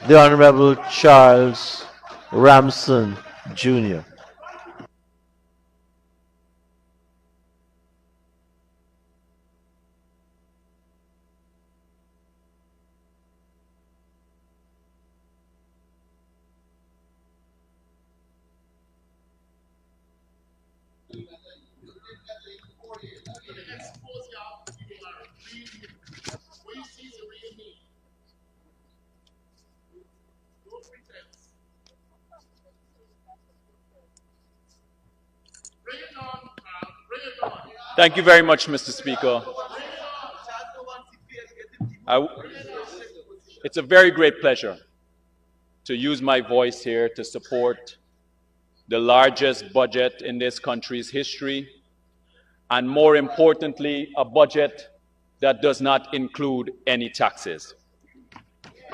the Honorable Charles Ramson, Jr. Thank you very much, Mr. Speaker. It's a very great pleasure to use my voice here to support the largest budget in this country's history, and more importantly, a budget that does not include any taxes,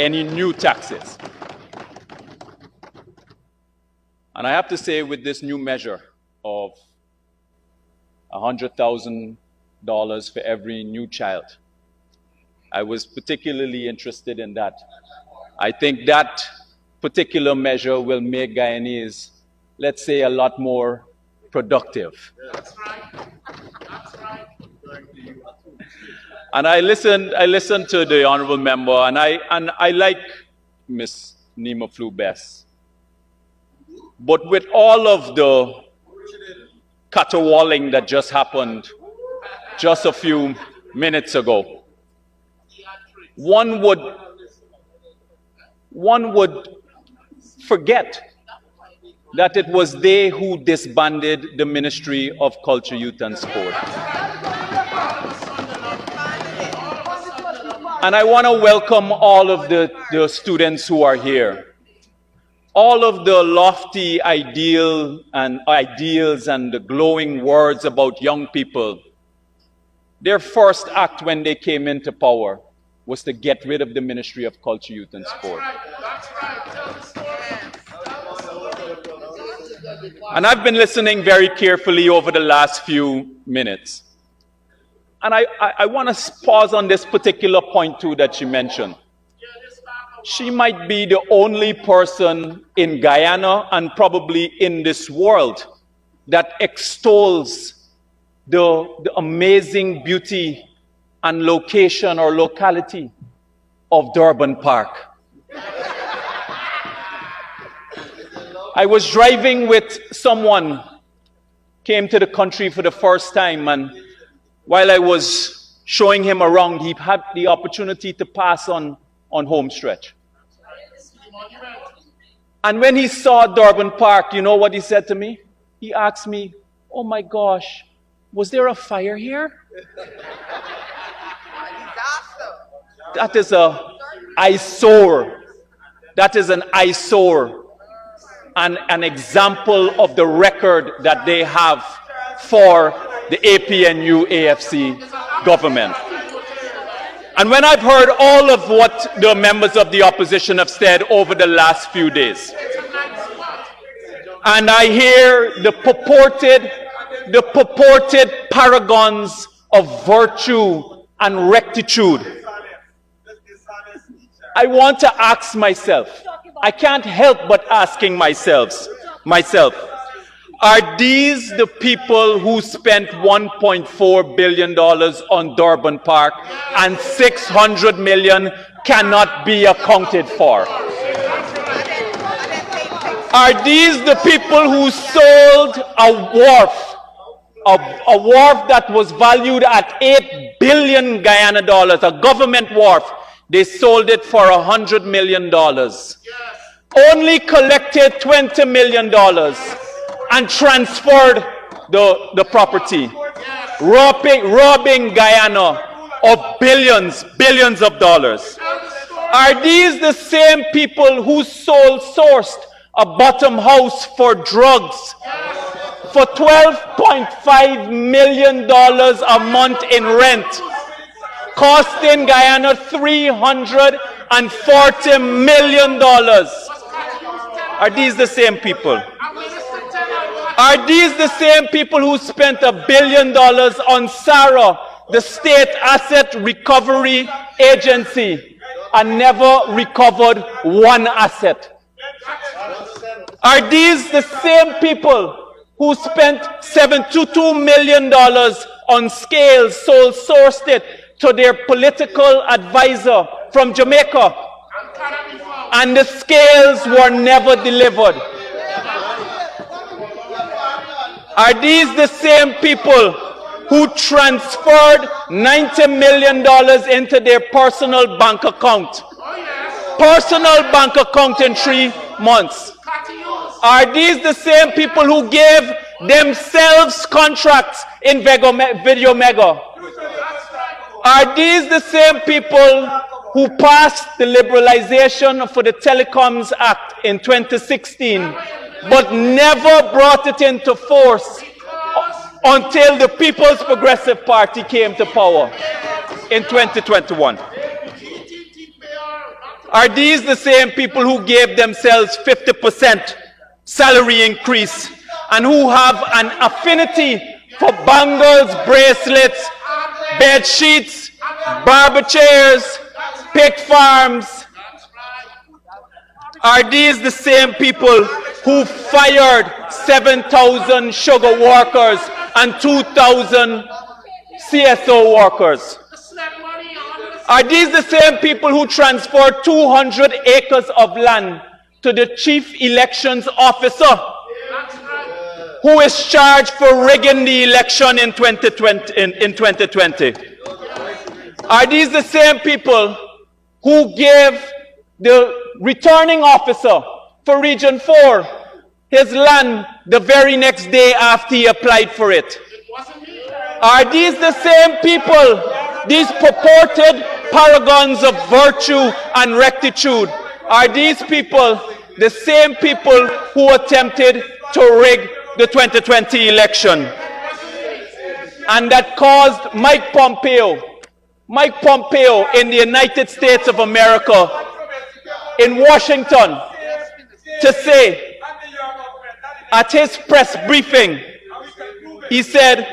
any new taxes. And I have to say, with this new measure of $100,000 for every new child, I was particularly interested in that. I think that particular measure will make Guyanese, let's say, a lot more productive. That's right. That's right. And I listened to the honorable member, and I like Ms. Nima Flew best. But with all of the caterwauling that just happened just a few minutes ago, one would forget that it was they who disbanded the Ministry of Culture, Youth and Sport. And I want to welcome all of the students who are here. All of the lofty ideals and the glowing words about young people, their first act when they came into power was to get rid of the Ministry of Culture, Youth and Sport. That's right. And I've been listening very carefully over the last few minutes. And I want to pause on this particular point too that she mentioned. She might be the only person in Guyana and probably in this world that extols the amazing beauty and location or locality of Durban Park. I was driving with someone, came to the country for the first time, and while I was showing him around, he had the opportunity to pass on home stretch. And when he saw Durban Park, you know what he said to me? He asked me, "Oh my gosh, was there a fire here?" That is an eyesore. That is an eyesore and an example of the record that they have for the APNU AFC government. And when I've heard all of what the members of the opposition have said over the last few days, and I hear the purported paragons of virtue and rectitude, I want to ask myself, I can't help but asking myself, are these the people who spent $1.4 billion on Durban Park and $600 million cannot be accounted for? Are these the people who sold a wharf that was valued at 8 billion Guyana dollars, a government wharf? They sold it for $100 million. Only collected $20 million and transferred the property, robbing Guyana of billions of dollars. Are these the same people who sourced a bottom house for drugs for $12.5 million a month in rent, costing Guyana $340 million? Are these the same people? Are these the same people who spent $1 billion on SARA, the State Asset Recovery Agency, and never recovered one asset? Are these the same people who spent $72 million on scales, sole sourced it to their political advisor from Jamaica, and the scales were never delivered? Are these the same people who transferred $90 million into their personal bank account? Personal bank account in 3 months. Are these the same people who gave themselves contracts in Video Mega? Are these the same people who passed the Liberalization for the Telecoms Act in 2016, but never brought it into force until the People's Progressive Party came to power in 2021? Are these the same people who gave themselves 50% salary increase and who have an affinity for bangles, bracelets, bed sheets, barber chairs, pig farms? Are these the same people who fired 7,000 sugar workers and 2,000 CSO workers? Are these the same people who transferred 200 acres of land to the chief elections officer, who is charged for rigging the election in 2020? Are these the same people who gave the returning officer for Region 4 his land the very next day after he applied for it? Are these the same people, these purported paragons of virtue and rectitude, are these people the same people who attempted to rig the 2020 election and that caused Mike Pompeo in the United States of America, in Washington, to say at his press briefing, he said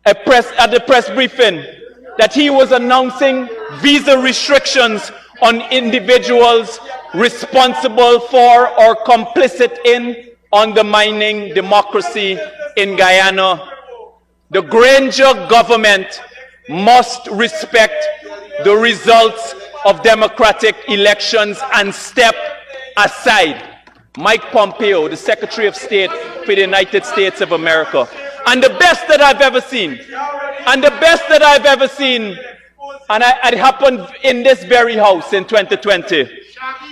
at the press briefing that he was announcing visa restrictions on individuals responsible for or complicit in undermining democracy in Guyana. The Granger government must respect the results of democratic elections and step aside. Mike Pompeo, the Secretary of State for the United States of America. And the best that I've ever seen, and it happened in this very house in 2020,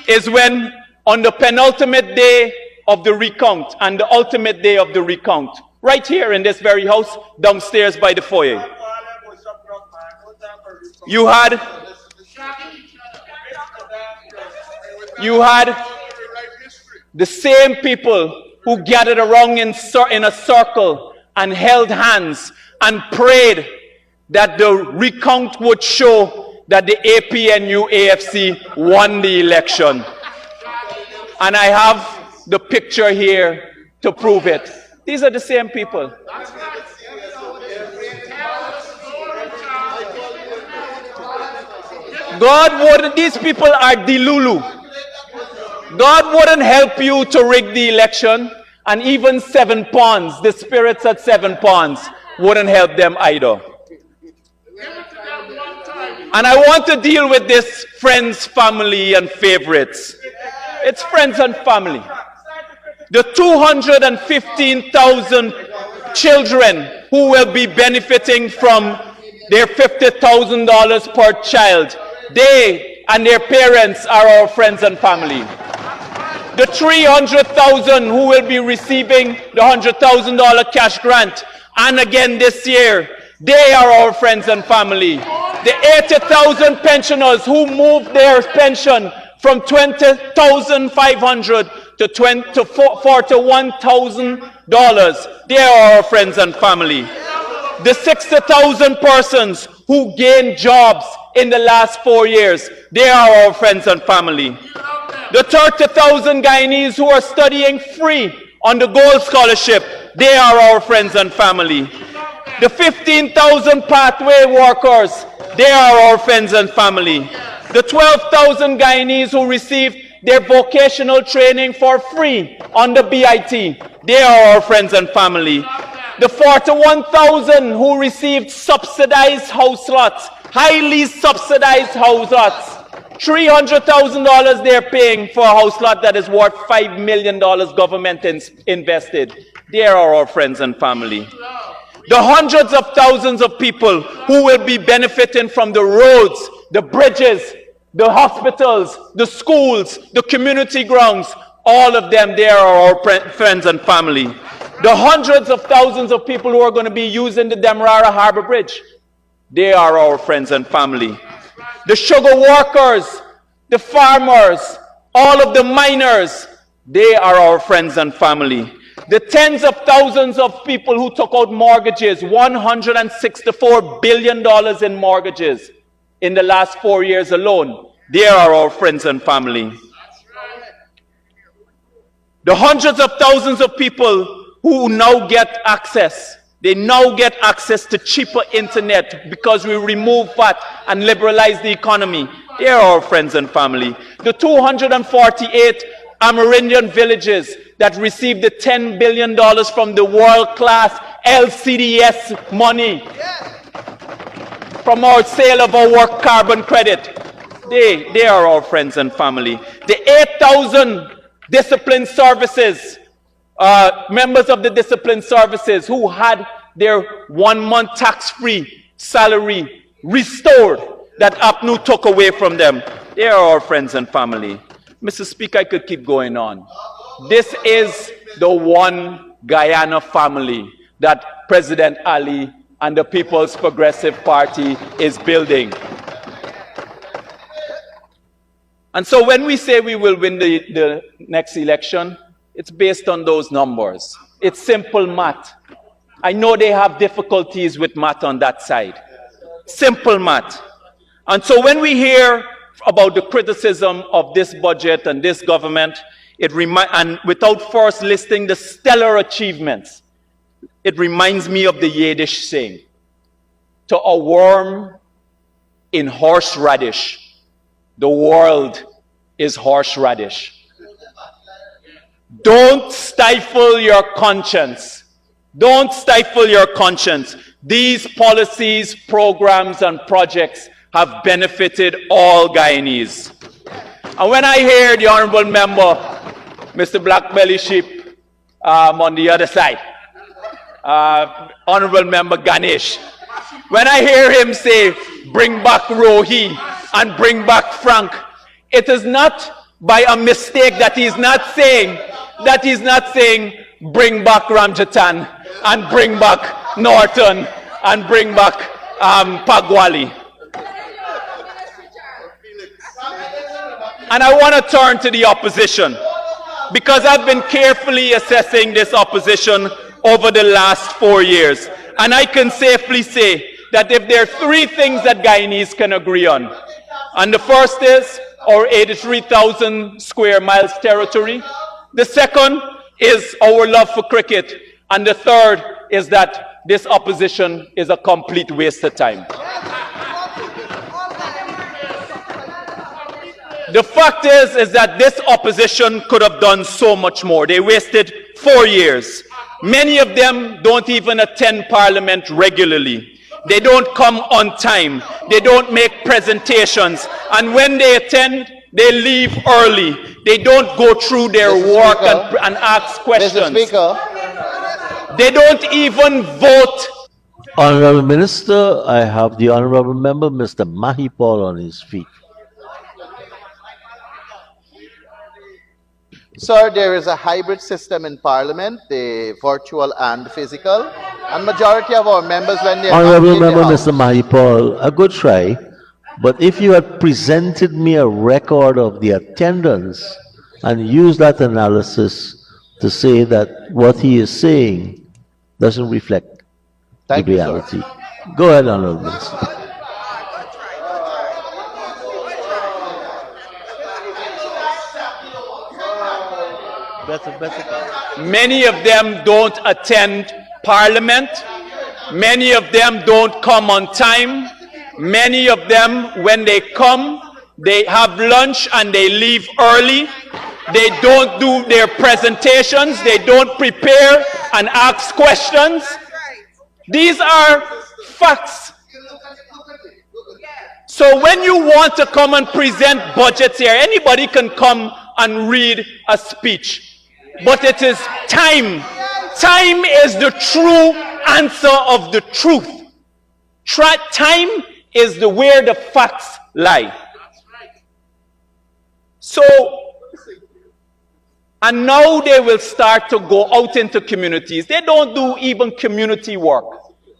is when on the penultimate day of the recount and the ultimate day of the recount, right here in this very house, downstairs by the foyer, you had the same people who gathered around in a circle and held hands and prayed that the recount would show that the APNU-AFC won the election. And I have the picture here to prove it. These are the same people. These people are delulu. God wouldn't help you to rig the election, and even 7 pawns, the spirits at 7 pawns, wouldn't help them either. And I want to deal with this friends, family, and favorites. It's friends and family. The 215,000 children who will be benefiting from their $50,000 per child, they and their parents are our friends and family. The 300,000 who will be receiving the $100,000 cash grant, and again this year, they are our friends and family. The 80,000 pensioners who moved their pension from $20,500 to $41,000, they are our friends and family. The 60,000 persons who gained jobs in the last 4 years, they are our friends and family. The 30,000 Guyanese who are studying free on the Gold Scholarship, they are our friends and family. The 15,000 pathway workers They are our friends and family. The 12,000 Guyanese who received their vocational training for free under BIT, they are our friends and family. The 41,000 who received subsidized house lots, highly subsidized house lots, $300,000 they're paying for a house lot that is worth $5 million government invested. They are our friends and family. The hundreds of thousands of people who will be benefiting from the roads, the bridges, the hospitals, the schools, the community grounds, all of them, they are our friends and family. The hundreds of thousands of people who are going to be using the Demerara Harbor Bridge, they are our friends and family. The sugar workers, the farmers, all of the miners, they are our friends and family. The tens of thousands of people who took out mortgages, $164 billion in mortgages in the last 4 years alone, they are our friends and family. The hundreds of thousands of people who now get access, they now get access to cheaper internet because we remove VAT and liberalize the economy. They are our friends and family. The 248 Amerindian villages that received the $10 billion from the world-class LCDS money from our sale of our work carbon credit. They are our friends and family. The 8,000 discipline services, members of the discipline services who had their 1 month tax-free salary restored that APNU took away from them. They are our friends and family. Mr. Speaker, I could keep going on. This is the one Guyana family that President Ali and the People's Progressive Party is building. And so when we say we will win the next election, it's based on those numbers. It's simple math. I know they have difficulties with math on that side. Simple math. And so when we hear about the criticism of this budget and this government, and without first listing the stellar achievements, it reminds me of the Yiddish saying, to a worm in horseradish, the world is horseradish. Don't stifle your conscience. Don't stifle your conscience. These policies, programs, and projects have benefited all Guyanese. And when I hear the honorable member, Mr. Black Belly Sheep, on the other side, honorable member Ganesh, when I hear him say, bring back Rohi and bring back Frank, it is not by a mistake that he's not saying bring back Ramjatan and bring back Norton and bring back Pagwali. And I want to turn to the opposition, because I've been carefully assessing this opposition over the last 4 years. And I can safely say that if there are 3 things that Guyanese can agree on, and the first is our 83,000 square miles territory, the second is our love for cricket, and the third is that this opposition is a complete waste of time. The fact is that this opposition could have done so much more. They wasted 4 years. Many of them don't even attend Parliament regularly. They don't come on time. They don't make presentations. And when they attend, they leave early. They don't go through their work and ask questions. Mr. Speaker. They don't even vote. Honorable Minister, I have the honorable member, Mr. Mahipal, on his feet. Sir, there is a hybrid system in Parliament, the virtual and physical, and majority of our members, when they are Honorable member, Mr. Mahipal, a good try, but if you had presented me a record of the attendance and used that analysis to say that what he is saying doesn't reflect the reality. Go ahead, Honorable Minister. Many of them don't attend Parliament. Many of them don't come on time. Many of them, when they come, they have lunch and they leave early. They don't do their presentations. They don't prepare and ask questions. These are facts. So when you want to come and present budgets here, anybody can come and read a speech. But it is time. Time is the true answer of the truth. Time is where the facts lie. So, and now they will start to go out into communities. They don't do even community work.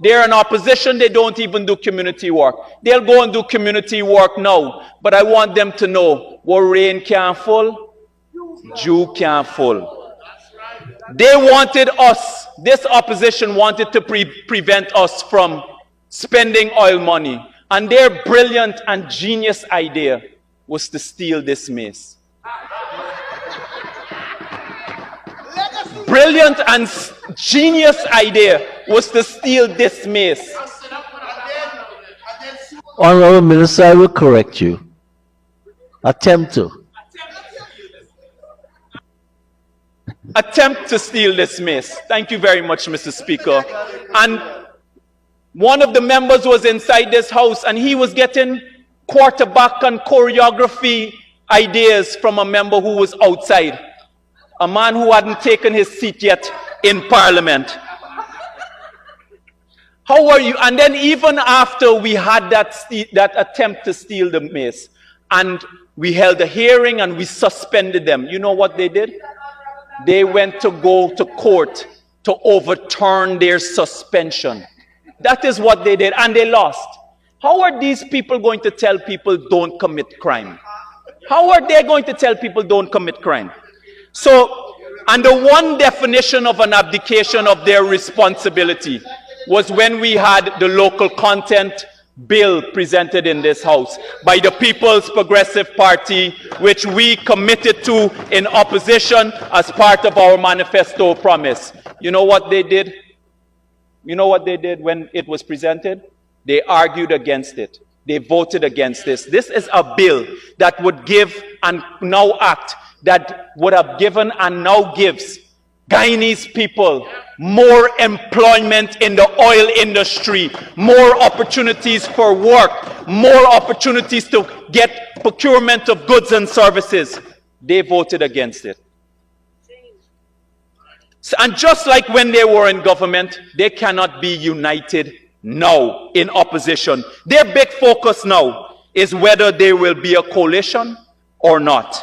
They're in opposition, they don't even do community work. They'll go and do community work now. But I want them to know, what rain can't fall, Jew can't fall. They wanted us, this opposition wanted to prevent us from spending oil money. And their brilliant and genius idea was to steal this maize. Brilliant and genius idea was to steal this maize. Honorable Minister, I will correct you. Attempt to. Attempt to steal this maize. Thank you very much, Mr. Speaker. And one of the members was inside this house and he was getting quarterback and choreography ideas from a member who was outside. A man who hadn't taken his seat yet in Parliament. How are you? And then even after we had that attempt to steal the maize, and we held a hearing and we suspended them, you know what they did? They went to go to court to overturn their suspension. That is what they did, and they lost. How are these people going to tell people don't commit crime? How are they going to tell people don't commit crime? So, and the one definition of an abdication of their responsibility was when we had the local content bill presented in this house by the People's Progressive Party, which we committed to in opposition as part of our manifesto promise. You know what they did? You know what they did when it was presented? They argued against it. They voted against this. This is a bill that would give and now act that would have given and now gives Guyanese people more employment in the oil industry, more opportunities for work, more opportunities to get procurement of goods and services. They voted against it. And just like when they were in government, they cannot be united now in opposition. Their big focus now is whether there will be a coalition or not.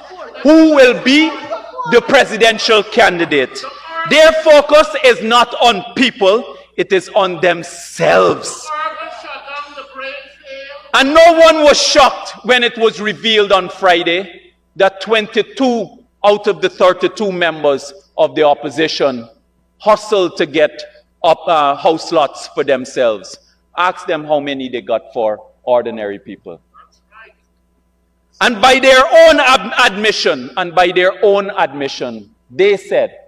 Who will be the presidential candidate? Their focus is not on people, it is on themselves. And no one was shocked when it was revealed on Friday that 22 out of the 32 members of the opposition hustled to get house lots for themselves. Ask them how many they got for ordinary people. And by their own admission, they said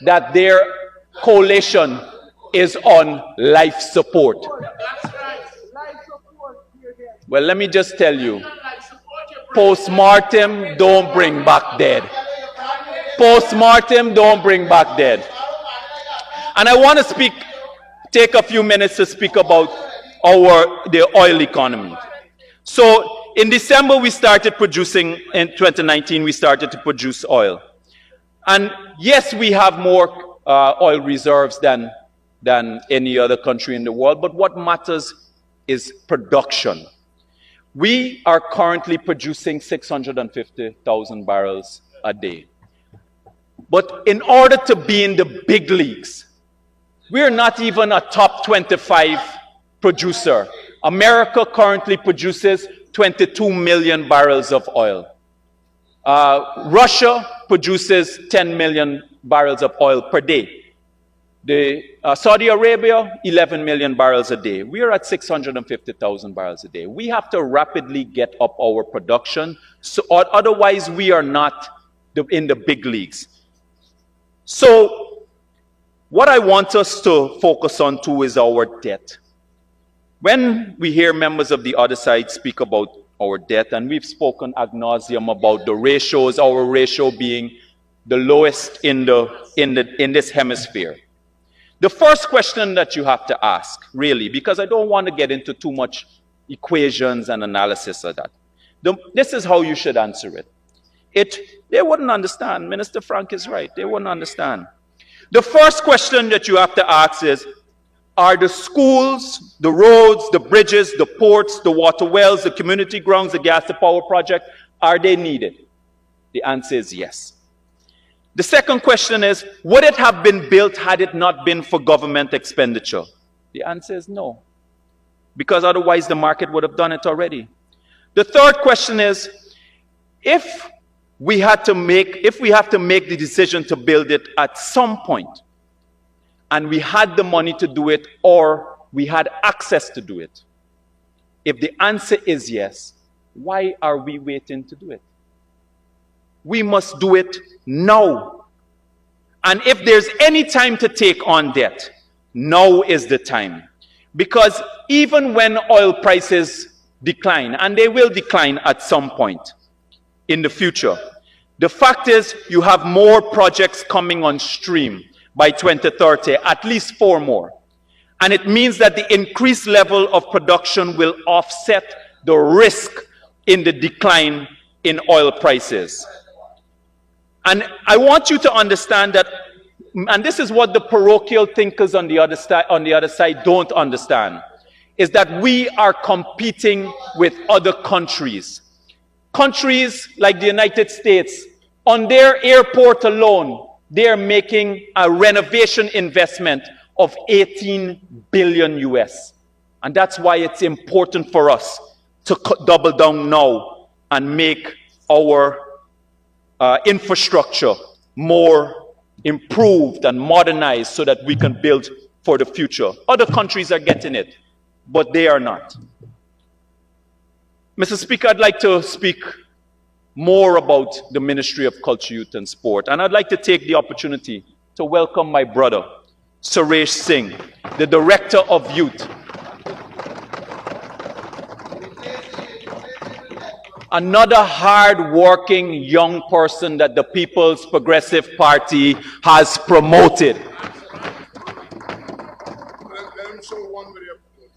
that their coalition is on life support. Well, let me just tell you, post-mortem don't bring back dead. Post-mortem don't bring back dead. And I want to take a few minutes to speak about the oil economy. So in December, we started producing, in 2019, we started to produce oil. And yes, we have more oil reserves than any other country in the world, but what matters is production. We are currently producing 650,000 barrels a day. But in order to be in the big leagues, we're not even a top 25 producer. America currently produces 22 million barrels of oil. Russia produces 10 million barrels of oil per day. Saudi Arabia, 11 million barrels a day. We are at 650,000 barrels a day. We have to rapidly get up our production, so otherwise we are not in the big leagues. So what I want us to focus on too is our debt. When we hear members of the other side speak about our debt, and we've spoken ad nauseum about the ratios, our ratio being the lowest in this hemisphere. The first question that you have to ask, really, because I don't want to get into too much equations and analysis of that. This is how you should answer it. They wouldn't understand. Minister Frank is right. They wouldn't understand. The first question that you have to ask is, are the schools, the roads, the bridges, the ports, the water wells, the community grounds, the gas to power project, are they needed? The answer is yes. The second question is, would it have been built had it not been for government expenditure? The answer is no, because otherwise the market would have done it already. The third question is, if we have to make the decision to build it at some point, and we had the money to do it, or we had access to do it, if the answer is yes, why are we waiting to do it? We must do it now. And if there's any time to take on debt, now is the time. Because even when oil prices decline, and they will decline at some point in the future, the fact is you have more projects coming on stream by 2030, at least 4 more. And it means that the increased level of production will offset the risk in the decline in oil prices. And I want you to understand that, and this is what the parochial thinkers on the other side don't understand, is that we are competing with other countries. Countries like the United States, on their airport alone, they are making a renovation investment of 18 billion US. And that's why it's important for us to double down now and make our infrastructure more improved and modernized so that we can build for the future. Other countries are getting it, but they are not. Mr. Speaker, I'd like to speak more about the Ministry of Culture, Youth and Sport. And I'd like to take the opportunity to welcome my brother, Suresh Singh, the Director of Youth. Another hard-working young person that the People's Progressive Party has promoted.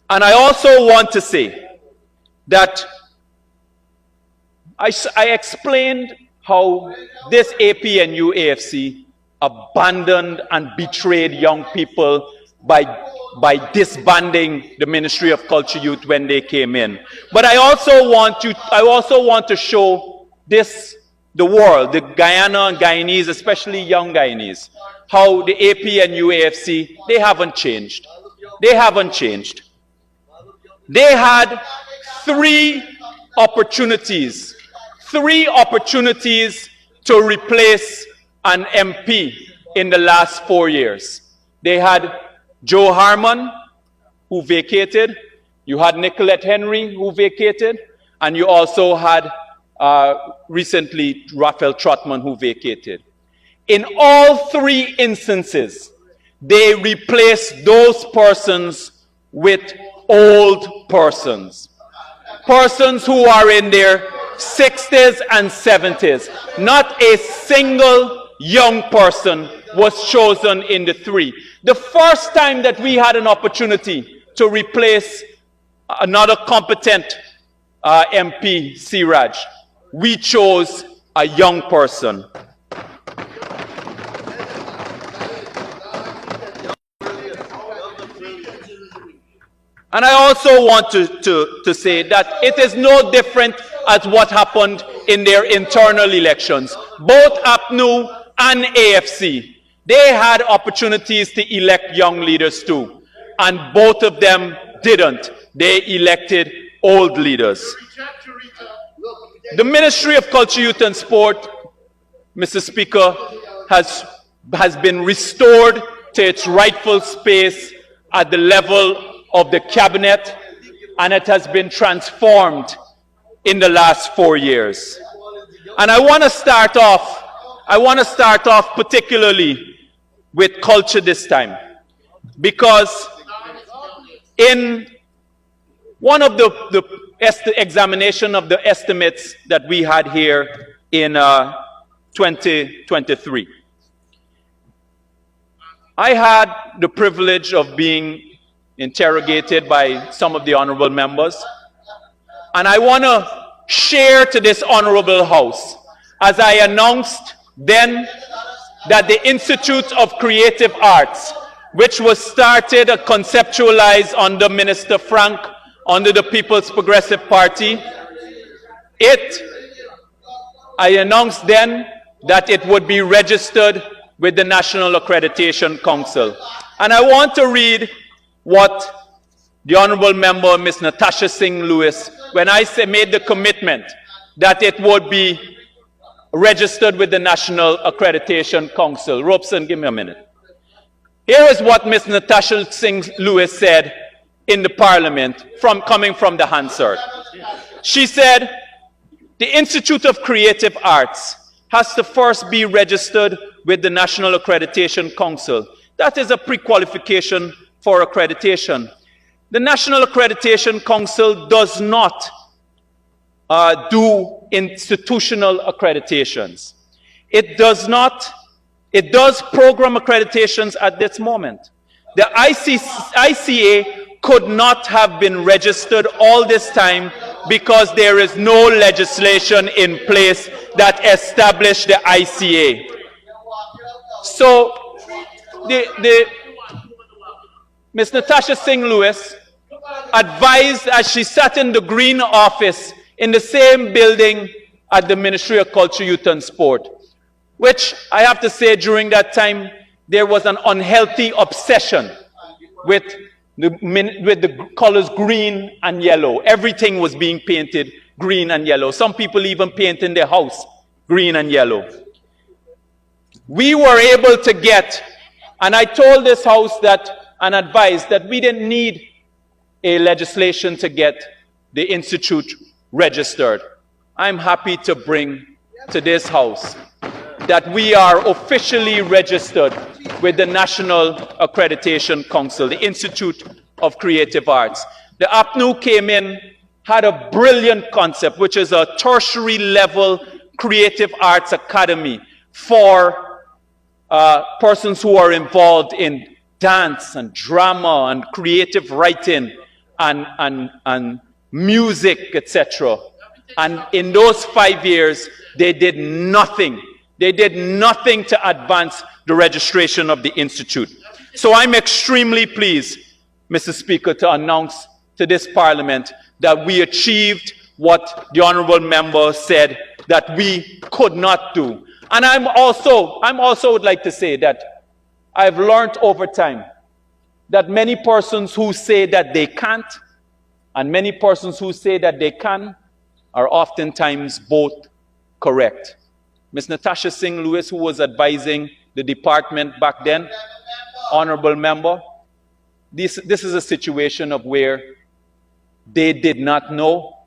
And I also want to say that I explained how this APNU AFC abandoned and betrayed young people by disbanding the Ministry of Culture Youth when they came in. But I also want to show the world, the Guyana and Guyanese, especially young Guyanese, how the APNU AFC, they haven't changed. They haven't changed. They had 3 opportunities to replace an MP in the last 4 years. They had Joe Harmon, who vacated. You had Nicolette Henry, who vacated. And you also had recently Raphael Trotman, who vacated. In all 3 instances, they replaced those persons with old persons. Persons who are in their 60s and 70s. Not a single young person was chosen in the 3. The first time that we had an opportunity to replace another competent MP, Siraj, we chose a young person. And I also want to say that it is no different as what happened in their internal elections. Both APNU and AFC, they had opportunities to elect young leaders too. And both of them didn't. They elected old leaders. The Ministry of Culture, Youth and Sport, Mr. Speaker, has been restored to its rightful space at the level of the cabinet, and it has been transformed in the last 4 years. And I want to start off particularly with culture this time, because in One of the examination of the estimates that we had here in 2023. I had the privilege of being interrogated by some of the honorable members, and I want to share to this honorable house, as I announced then, that the Institute of Creative Arts, which was started and conceptualized under Minister Frank, under the People's Progressive Party, I announced then that it would be registered with the National Accreditation Council. And I want to read what the Honorable Member, Ms. Natasha Singh Lewis, when I made the commitment that it would be registered with the National Accreditation Council. Robson, give me a minute. Here is what Ms. Natasha Singh Lewis said in the Parliament, coming from the Hansard. She said, the Institute of Creative Arts has to first be registered with the National Accreditation Council. That is a pre-qualification for accreditation. The National Accreditation Council does not do institutional accreditations. It does program accreditations at this moment. The ICA could not have been registered all this time because there is no legislation in place that established the ICA. So, Ms. Natasha Singh Lewis advised, as she sat in the Green office in the same building at the Ministry of Culture, Youth and Sport, which I have to say during that time there was an unhealthy obsession with the colors green and yellow. Everything was being painted green and yellow. Some people even painting their house green and yellow. We were able to get, and I told this house that, and advised that we didn't need a legislation to get the institute registered. I'm happy to bring to this house that we are officially registered with the National Accreditation Council, the Institute of Creative Arts. The APNU came in, had a brilliant concept, which is a tertiary level creative arts academy for persons who are involved in dance and drama and creative writing and music, etc. And in those 5 years, they did nothing. They did nothing to advance the registration of the Institute. So I'm extremely pleased, Mr. Speaker, to announce to this Parliament that we achieved what the Honourable Member said that we could not do. And I'm also would like to say that I've learned over time that many persons who say that they can't and many persons who say that they can are oftentimes both correct. Ms. Natasha Singh Lewis, who was advising the department back then, Honourable Member, this is a situation of where they did not know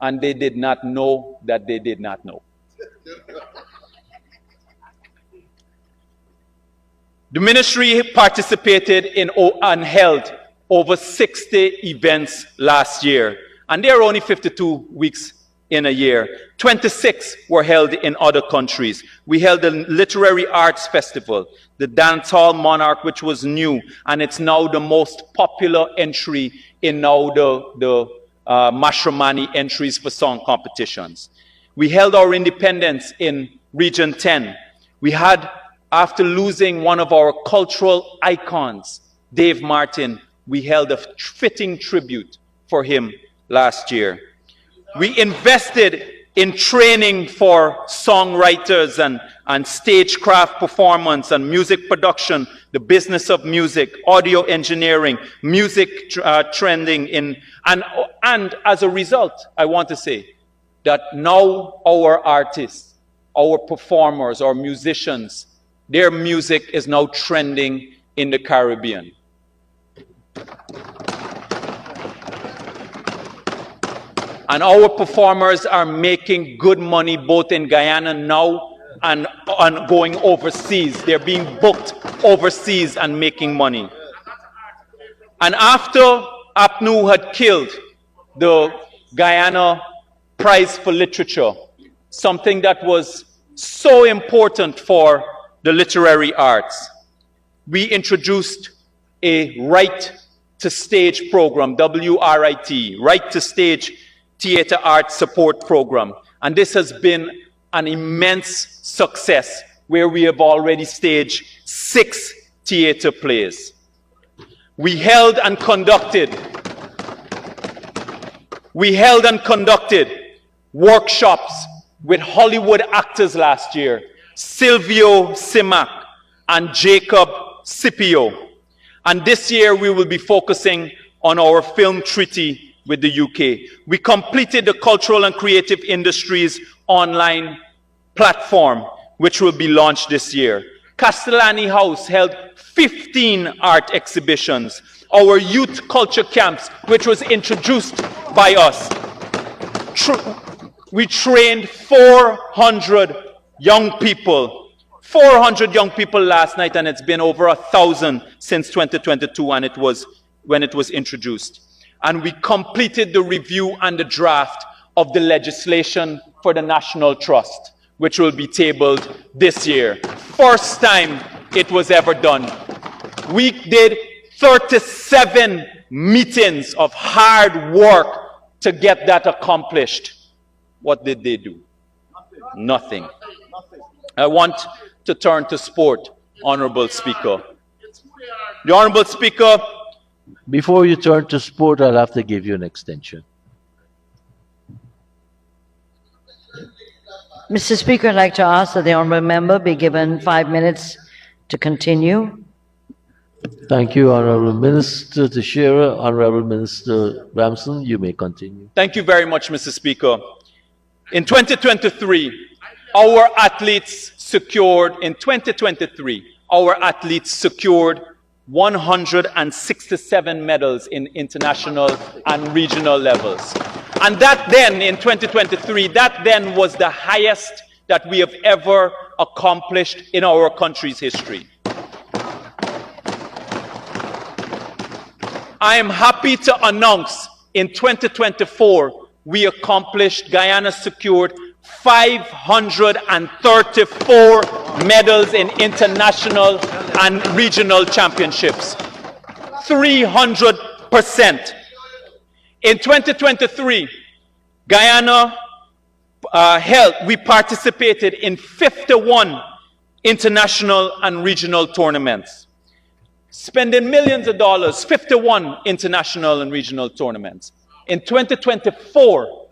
and they did not know that they did not know. The ministry participated in and held over 60 events last year, and there are only 52 weeks in a year. 26 were held in other countries. We held the Literary Arts Festival, the Dancehall Monarch, which was new, and it's now the most popular entry in now the Mashramani entries for song competitions. We held our independence in Region 10. We had, after losing one of our cultural icons, Dave Martin, we held a fitting tribute for him last year. We invested in training for songwriters and stagecraft performance and music production, the business of music, audio engineering, music trending and as a result, I want to say that now our artists, our performers, our musicians, their music is now trending in the Caribbean. And our performers are making good money both in Guyana now and going overseas. They're being booked overseas and making money. And after APNU had killed the Guyana Prize for Literature, something that was so important for the literary arts. We introduced a Right to Stage program, WRIT, Right to Stage Theatre Arts Support Program. And this has been an immense success where we have already staged 6 theatre plays. We held and conducted workshops with Hollywood actors last year, Silvio Simac and Jacob Scipio. And this year we will be focusing on our film treaty with the UK. We completed the Cultural and Creative Industries online platform, which will be launched this year. Castellani House held 15 art exhibitions. Our youth culture camps, which was introduced by us. We trained 400 young people. 400 young people last night, and it's been over 1,000 since 2022 when it was introduced. And we completed the review and the draft of the legislation for the National Trust, which will be tabled this year. First time it was ever done. We did 37 meetings of hard work to get that accomplished. What did they do? Nothing. I want to turn to sport, Honorable Speaker. The Honorable Speaker. Before you turn to sport, I'll have to give you an extension. Mr. Speaker, I'd like to ask that the honourable member be given 5 minutes to continue. Thank you, Honorable Minister Teixeira. Honorable Minister Ramson, you may continue. Thank you very much, Mr. Speaker. In 2023, our athletes secured 167 medals in international and regional levels. And that then, in 2023, that then was the highest that we have ever accomplished in our country's history. I am happy to announce in 2024, Guyana secured 534 medals in international and regional championships. 300%. In 2023, Guyana we participated in 51 international and regional tournaments, spending millions of dollars, 51 international and regional tournaments. In 2024,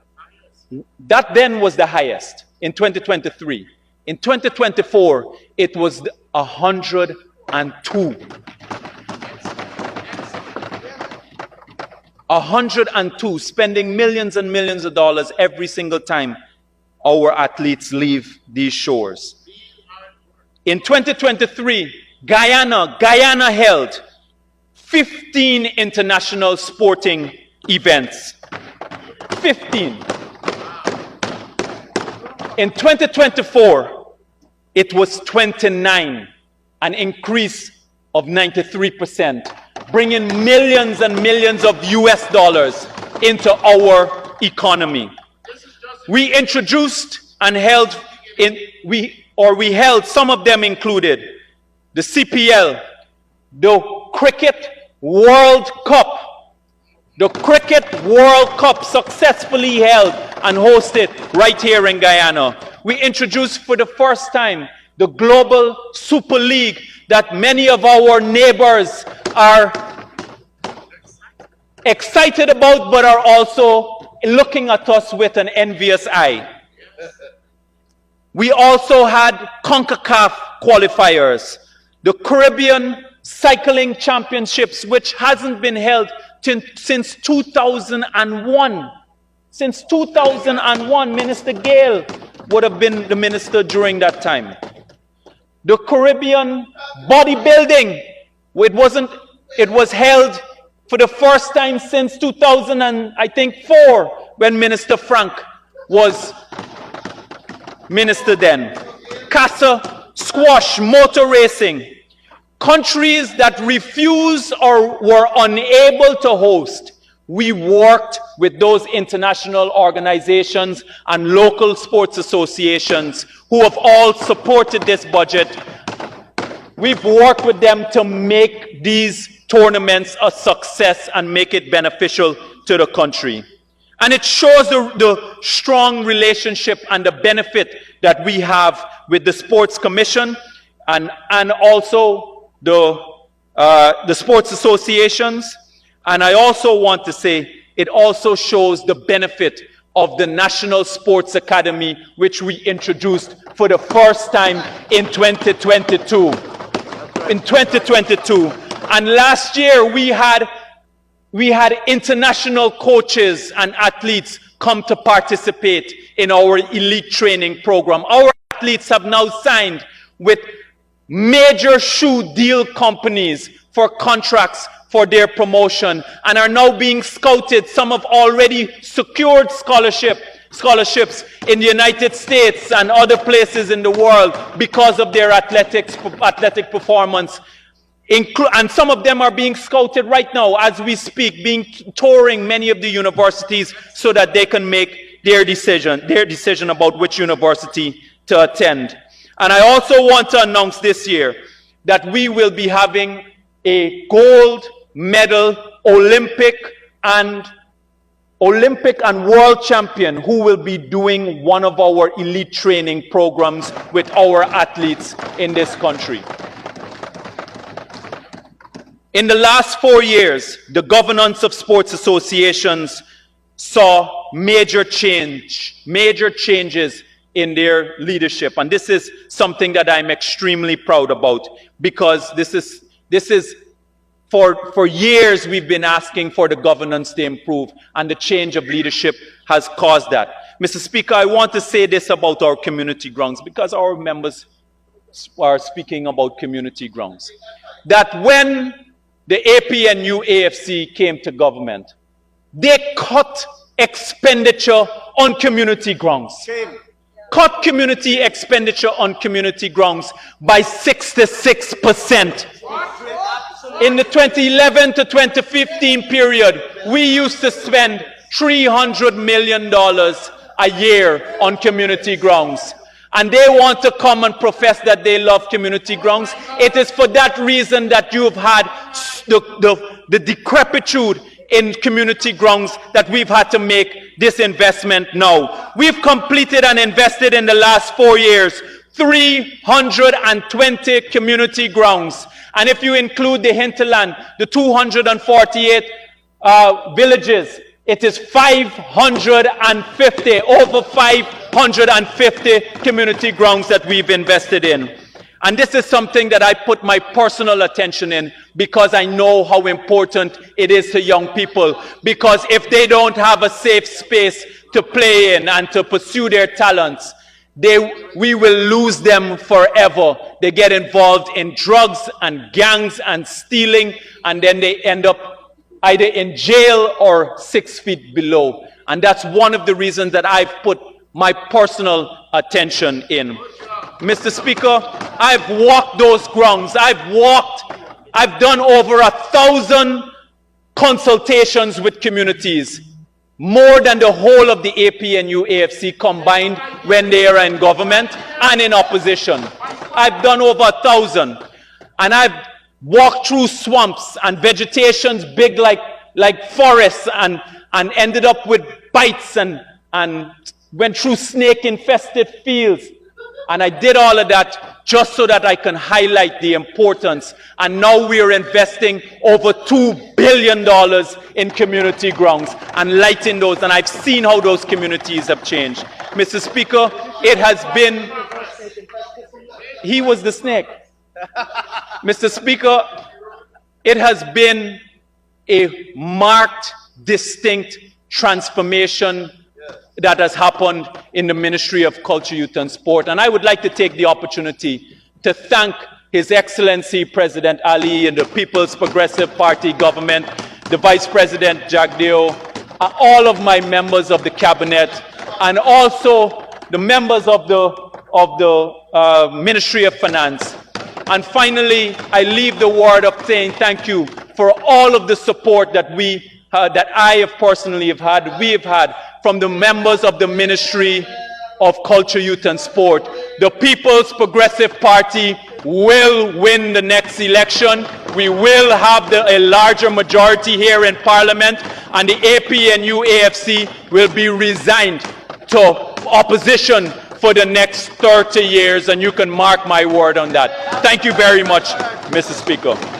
that then was the highest. In 2023. In 2024, it was 102. 102, spending millions and millions of dollars every single time our athletes leave these shores. In 2023, Guyana held 15 international sporting events. 15. In 2024, it was 29, an increase of 93%, bringing millions and millions of US dollars into our economy. We introduced and held, we held, some of them included, the CPL, the Cricket World Cup. The Cricket World Cup successfully held and hosted right here in Guyana. We introduced for the first time the Global Super League that many of our neighbors are excited about but are also looking at us with an envious eye. We also had CONCACAF qualifiers, the Caribbean Cycling Championships, which hasn't been held since 2001. Since 2001, Minister Gale would have been the minister during that time. The Caribbean bodybuilding, it was held for the first time since 2004, when Minister Frank was minister then. Casa, squash, motor racing. Countries that refused or were unable to host we worked with those international organizations and local sports associations who have all supported this budget. We've worked with them to make these tournaments a success and make it beneficial to the country. And it shows the strong relationship and the benefit that we have with the Sports Commission and also the sports associations. And I also want to say it also shows the benefit of the National Sports Academy, which we introduced for the first time in 2022. And last year we had international coaches and athletes come to participate in our elite training program. Our athletes have now signed with major shoe deal companies for contracts for their promotion and are now being scouted. Some have already secured scholarships in the United States and other places in the world because of their athletic performance. And some of them are being scouted right now as we speak, touring many of the universities so that they can make their decision about which university to attend. And I also want to announce this year that we will be having a gold medal Olympic and world champion who will be doing one of our elite training programs with our athletes in this country. In the last 4 years, the governance of sports associations saw major changes in their leadership. And this is something that I'm extremely proud about, because this is for years we've been asking for the governance to improve, and the change of leadership has caused that. Mr. Speaker, I want to say this about our community grounds, because our members are speaking about community grounds. That when the APNU-AFC came to government, they cut expenditure on community grounds. Cut community expenditure on community grounds by 66%. In the 2011 to 2015 period, we used to spend $300 million a year on community grounds. And they want to come and profess that they love community grounds. It is for that reason that you've had the decrepitude in community grounds that we've had to make this investment now. We've completed and invested in the last 4 years 320 community grounds. And if you include the hinterland, the 248 villages, it is 550, over 550 community grounds that we've invested in. And this is something that I put my personal attention in, because I know how important it is to young people. Because if they don't have a safe space to play in and to pursue their talents, we will lose them forever. They get involved in drugs and gangs and stealing, and then they end up either in jail or 6 feet below. And that's one of the reasons that I've put my personal attention in. Mr. Speaker, I've walked those grounds. I've done over 1,000 consultations with communities, more than the whole of the APNU-AFC combined when they are in government and in opposition. I've done over 1,000. And I've walked through swamps and vegetations big like forests, and ended up with bites and went through snake-infested fields. And I did all of that just so that I can highlight the importance. And now we are investing over $2 billion in community grounds and lighting those. And I've seen how those communities have changed. Mr. Speaker, it has been... He was the snake. Mr. Speaker, it has been a marked, distinct transformation that has happened in the Ministry of Culture, Youth and Sport. And I would like to take the opportunity to thank His Excellency President Ali and the People's Progressive Party government, the Vice President Jagdeo, all of my members of the cabinet, and also the members of the Ministry of Finance. And finally, I leave the word of saying thank you for all of the support that we that I have personally have had, we have had from the members of the Ministry of Culture, Youth and Sport, the People's Progressive Party will win the next election. We will have a larger majority here in Parliament, and the APNU AFC will be resigned to opposition for the next 30 years, and you can mark my word on that. Thank you very much, Mr. Speaker.